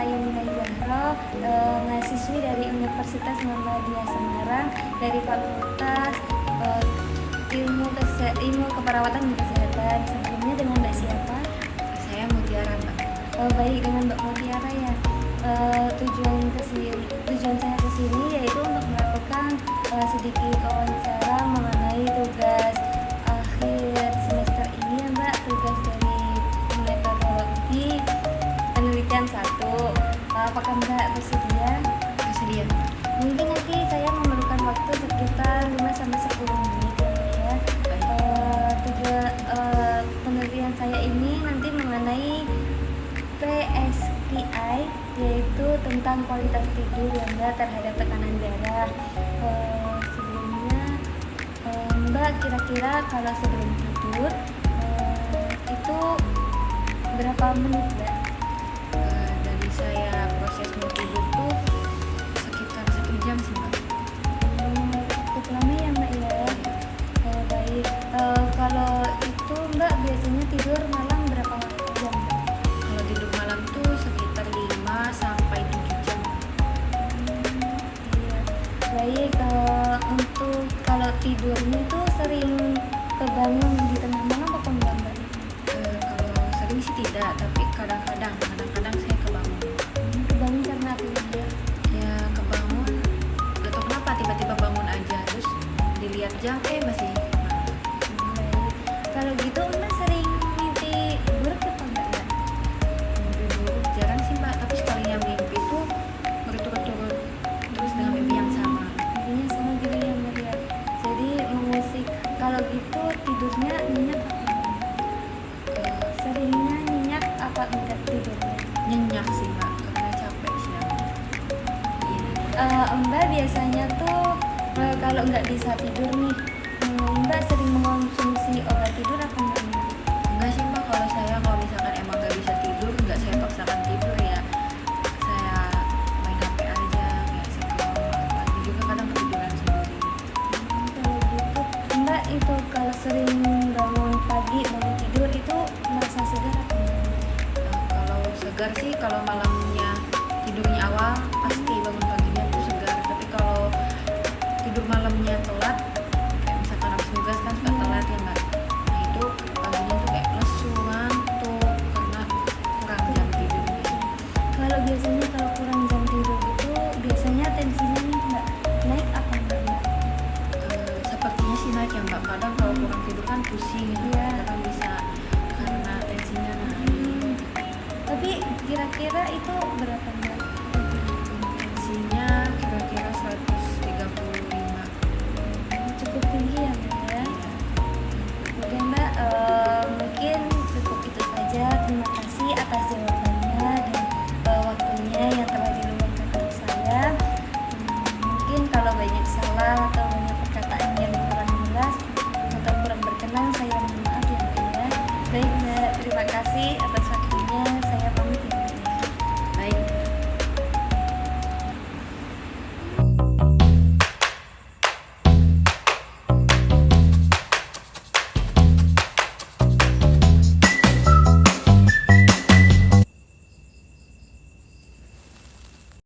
Yumina Zahro, mahasiswi dari Universitas Muhammadiyah Semarang dari Fakultas Ilmu Keperawatan dan Kesehatan. Sebelumnya dengan Mbak siapa? Saya Mutiara, Mbak. Baik, dengan Mbak Mutiara ya. Tujuan saya kesini yaitu untuk melakukan sedikit wawancara mengenai tugas akhir semester ini ya Mbak, tugas dari metodologi penelitian 1. Apakah Mbak bersedia? Bersedia. Mungkin nanti saya memerlukan waktu sekitar 5-10 menit ya Mbak ya. Tujuan penelitian saya ini nanti mengenai PSKI, yaitu tentang kualitas tidur ya Mbak terhadap tekanan darah. Sebelumnya Mbak kira-kira kalau sebelum tidur itu berapa menit Mbak? Dari saya proses mau tidur tuh sekitar 1 jam sih, Mbak. Cukup lama ya Mbak ya. Baik. Kalau itu Mbak biasanya tidur malam berapa jam? Kalau tidur malam tuh sekitar 5 sampai 7 jam. Iya. Baik. Untuk kalau tidurnya itu sering kebangun di tengah malam apa enggak Mbak? Kalau sering sih tidak, tapi kadang-kadang saya kebangun. Kebangun karena apa ya? Ya kebangun, gak tau kenapa tiba-tiba bangun aja, terus dilihat jam masih. Baik. Kalau gitu Mbak sering mimpi buruk apa enggak Mbak? Mimpi buruk jarang sih, Mbak, tapi sekalinya mimpi tuh berturut-turut terus dengan mimpi yang sama. Mimpinya sama gitu ya Mbak ya. Jadi mengusik. Kalau gitu tidurnya nyenyak apa enggak? Seringnya nyenyak apa enggak tidurnya? Nyenyak sih, Mbak, karena capek siang. Mbak biasanya tuh kalau nggak bisa tidur nih, Mbak sering mengonsumsi obat tidur apa enggak Mbak? Enggak sih, Mbak, kalau misalkan emang gak bisa tidur, nggak saya paksakan tidur ya, saya main HP aja, kayak scroll apa juga kadang ketiduran sendiri. Kalau gitu Mbak itu kalau sering bangun pagi bangun tidur itu merasa segar apa enggak? Kalau segar sih kalau malamnya tidurnya awal pasti bangun paginya tuh segar, tapi kalau tidur malamnya telat, kayak misalkan habis nugas kan suka telat ya, Mbak, nah itu paginya tuh kayak lesu, ngantuk karena kurang jam tidurnya. Kalau biasanya kalau kurang jam tidur itu biasanya tensinya nih Mbak naik apa enggak Mbak? Sepertinya sih naik ya, Mbak, kadang kalau kurang tidur kan pusing, Iya. kadang bisa karena tensinya naik. Tapi kira-kira itu berapa Mbak?